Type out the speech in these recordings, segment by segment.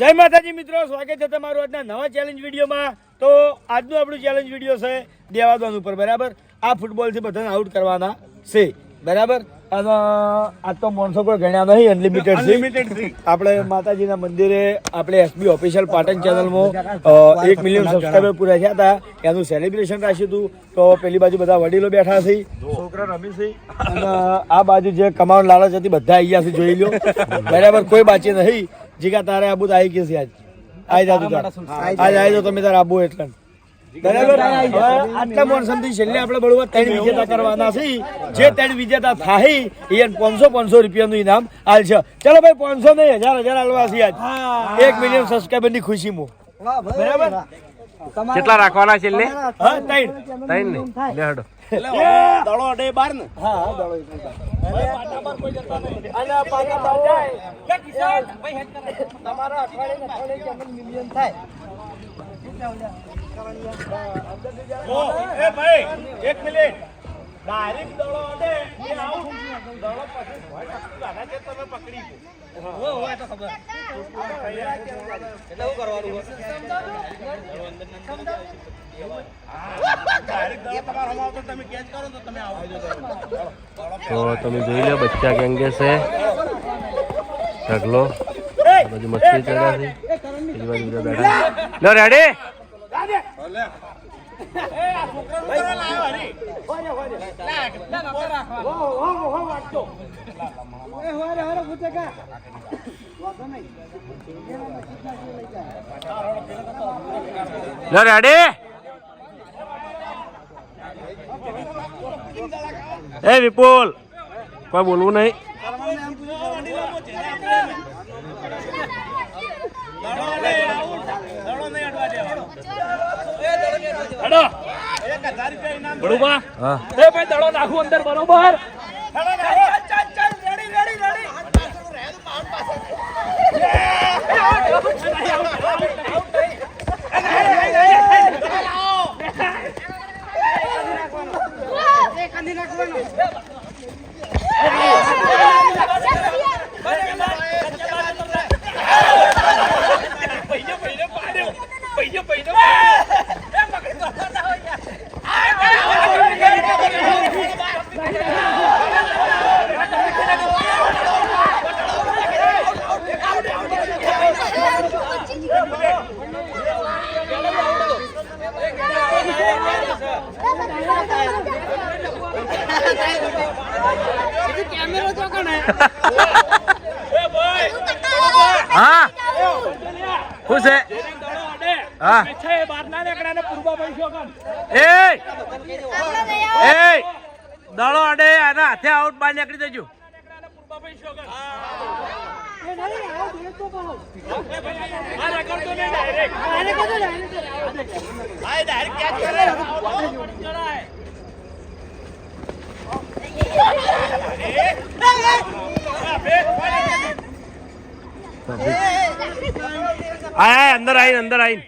જય માતાજી મિત્રો, સ્વાગત છે તમારું આજના નવા ચેલેન્જ વિડીયોમાં। તો આજનું આપણું ચેલેન્જ વિડીયો છે દેવાદાન ઉપર, બરાબર। આ ફૂટબોલથી બધાને આઉટ કરવાના છે, બરાબર। અને આજ તો માણસો કોઈ ગણ્યા નહીં, અનલિમિટેડ છે। આપણે માતાજીના મંદિરે આપણે એસબી ઓફિશિયલ પાટણ ચેનલમાં 1 મિલિયન સબસ્ક્રાઈબર પૂરા થયા હતા, એનું સેલિબ્રેશન રાખ્યું હતું। તો પેલી બાજુ બધા વડીલો બેઠા છે, છોકરા રમી છે, અને આ બાજુ જે કમાવાનું લાલચ હતી બધા આવી ગયા છે, જોઈ લો, બરાબર। કોઈ બાકી નહીં। જીગા તારે આબુ તો આવી ગઈ છે, આજ આવી જાતું, આજ આવી જાવ તમે તારે આબુ એટલે, બરાબર। આટલા મોનસમથી છેલ્લે આપણે બળવા 3 વિજેતા કરવાના છે। જે 3 વિજેતા થાય એ 500 રૂપિયાનું ઇનામ હાલ છે। ચલો ભાઈ, 500 નહીં, 1000 હાલવા છે આજ 1 મિલિયન સબસ્ક્રાઈબર ની ખુશીમાં, બરાબર। કેટલા રાખવાના છેલ્લે? હા, 3 ને લેડો દડો અડે બાર ને? હા, દડો ભાઈ પાટા પર કોઈ જતા નહીં, અને પાટા પર જાય કે કિસાન ભાઈ હેડ કરે તમારા અઠવાડિયે મિલિયન થાય। એ ભાઈ 1 મિનિટ, ડાયરેક્ટ દડો અડે એ આઉટ, દડો પછી ભોય ટકતું ગાના છે તમે પકડી ગયો હોય તો ખબર એટલે શું કરવાનું તો તમે જોઈ લો, બચ્ચા ગેંગે છે ઢગલો, બાજુ મચ્છી ચડ્યા છે, બીજી બાજુ બધા બેઠા। લો રેડી, લો રેડી। એ વિપુલ, કોઈ બોલવું નહીં। બરોબર, હા, એ ભાઈ દડો નાખું અંદર, બરોબર। હા ખુશ છે, હા। એ દડો અડે આના હાથે આઉટ, બહાર નીકળી જજો। આય અંદર આવીને, અંદર આવીને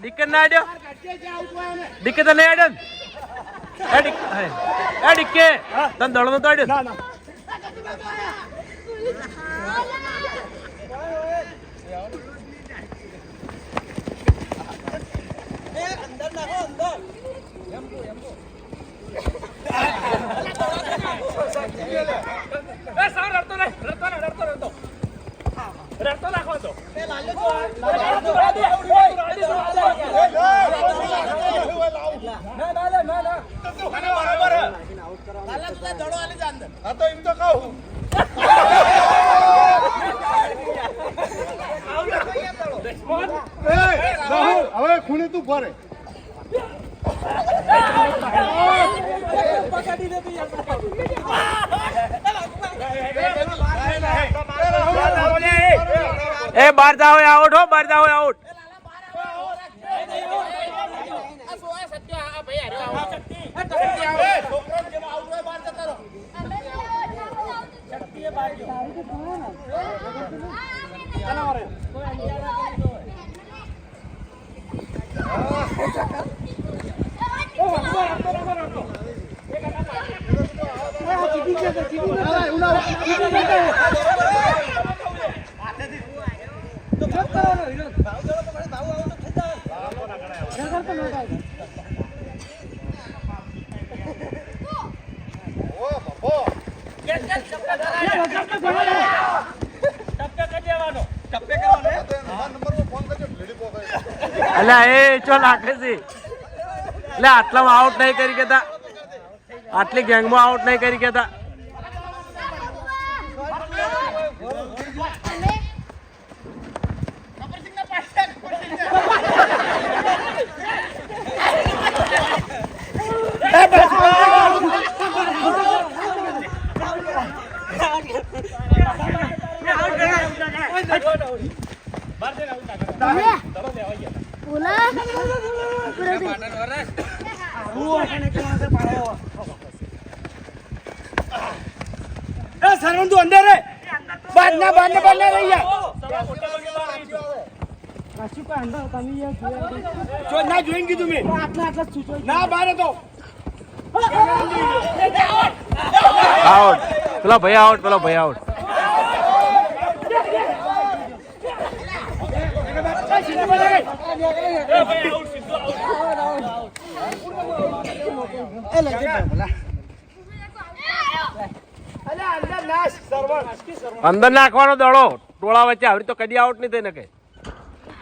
ડિક્કે ના આડ્યો, ડિક્કે તો નહીં આડ્યો ને? એ ડિક્કે તને દડો નતો આડ્યો? હવે ખૂણે તું ફરે એ બહાર જાઓ, આઉટ હો, બહાર જાઓ, આઉટ। અલ્યા એ ચો નાખે છે એટલે આટલામાં આઉટ નહીં કરી કેતા આટલી ગેંગમાં આઉટ નહીં કરી કેતા સરવણ તું અંદર રે બાદ ના રહી જા ના જોઈને કીધું મેં ના બાર હતો આઉટ પેલો ભાઈ આઉટ અંદર નાખવાનો દડો ટોળા વચ્ચે આવી તો કદી આઉટ નહીં થઈ ને કે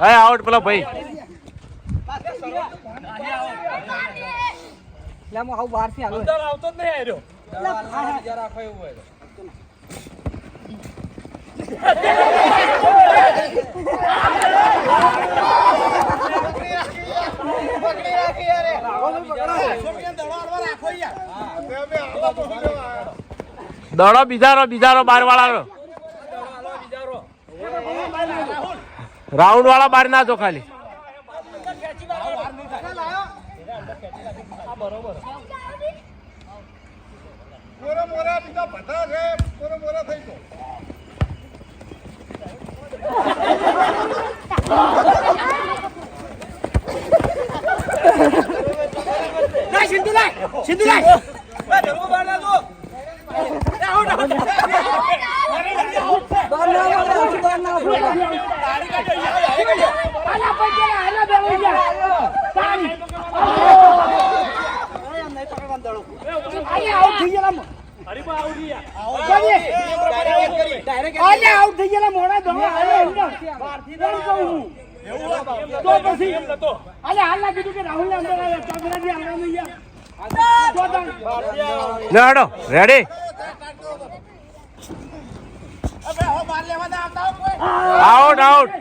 હા આઉટ પેલો ભાઈ આવતો જ નહીં આવ્યો દડો બીજારો બાર વાળાનો રાઉન્ડ વાળા બાર ના જો ખાલી સિંધુ લાય આઉટ થઈ ગયેલા મોડા દડો તો પછી અલે હાલ ના કીધું કે રાહુલ ને અંદર આવ્યા ચાંદરાજી આરામ ગયા હેડો રેડી આઉટ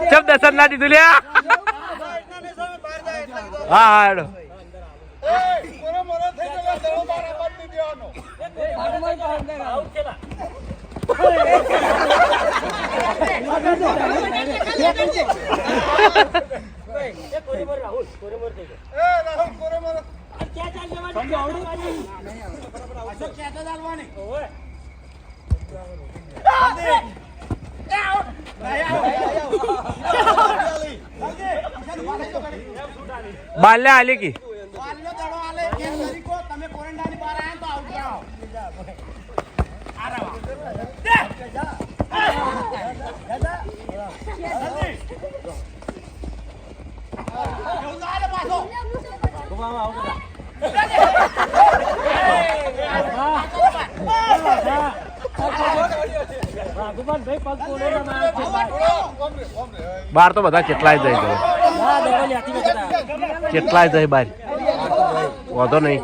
ચમ દર્શન ના દીધું લ્યા હા હેડો બાલ્યા આલી કી બાર તો બધા કેટલાય જાય બાર વાંધો નહીં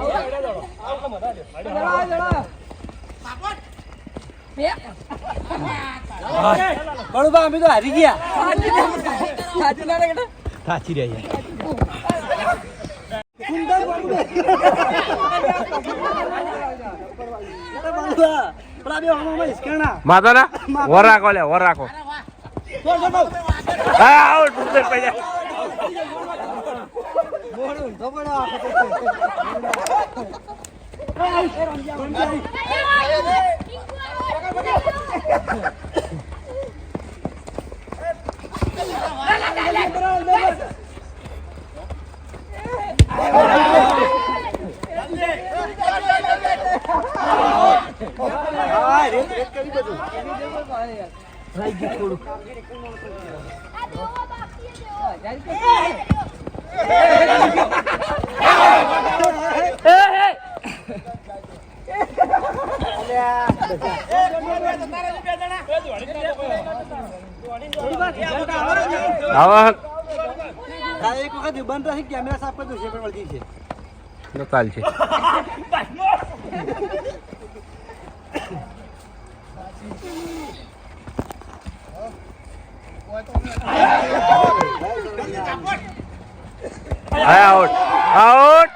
અમે તો હારી ગયા સાચી રહ્યા માતા ના વર રાખો લે વર રાખો હા આઉટ પૈસા એક વખત બંધ રહી કેમેરા સાફ કરી દો છે પણ વળગી છે ચાલ છે આઉટ આઉટ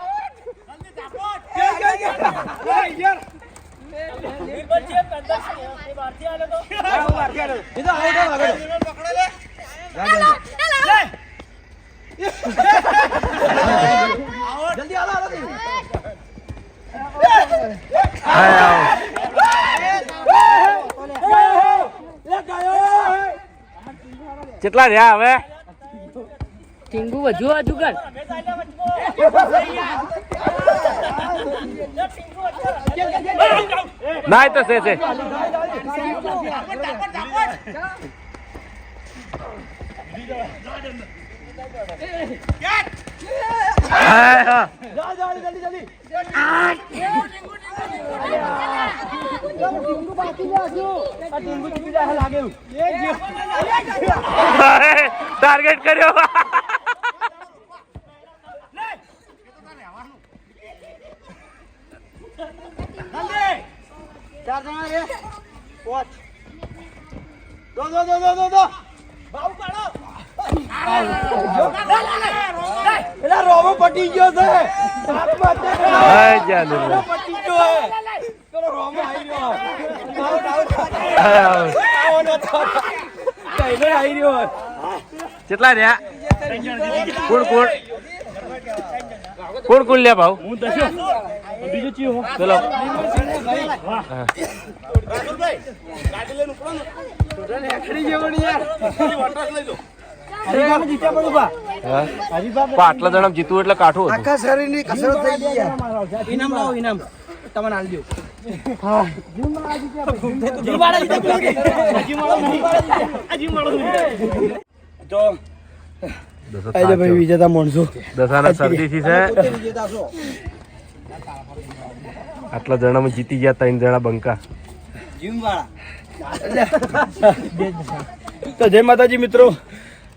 કેટલા રહ્યા હવે ટીંગુ વધુ હજુ કર ના તો છે ટાર્ગેટ કર્યો ચાર જણા રે પોચ દો બાબુ કાઢો એલા રોમો પટી ગયો છે હાથમાં હાય ચાલુ પટી ગયો હે પેલો રોમો આવી ગયો કઈને આવી રહ્યો કેટલા રહ્યા કોણ લે ભાવ હું દસ્યો બીજું ચીયો ચલો આટલા જણા જીતવું એટલે કાઠું હતું. આખા શરીરની કસરત થઈ ગઈ ઇનામ લાવો ઇનામ તમને આલ દઉં તો ભાઈ વિજેતા માણસો દસાના શરદીથી છે આટલા જણામાં જીતી ગયા 3 જણા બંકા તો જય માતાજી મિત્રો,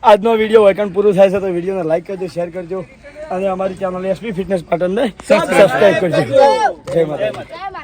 આજનો વિડીયો વાયકણ પૂરું થાય છે તો વિડીયોને લાઈક કરજો, શેર કરજો અને અમારી ચેનલ એસપી ફિટનેસ પાટણને સબસ્ક્રાઇબ કરજો. જય માતાજી.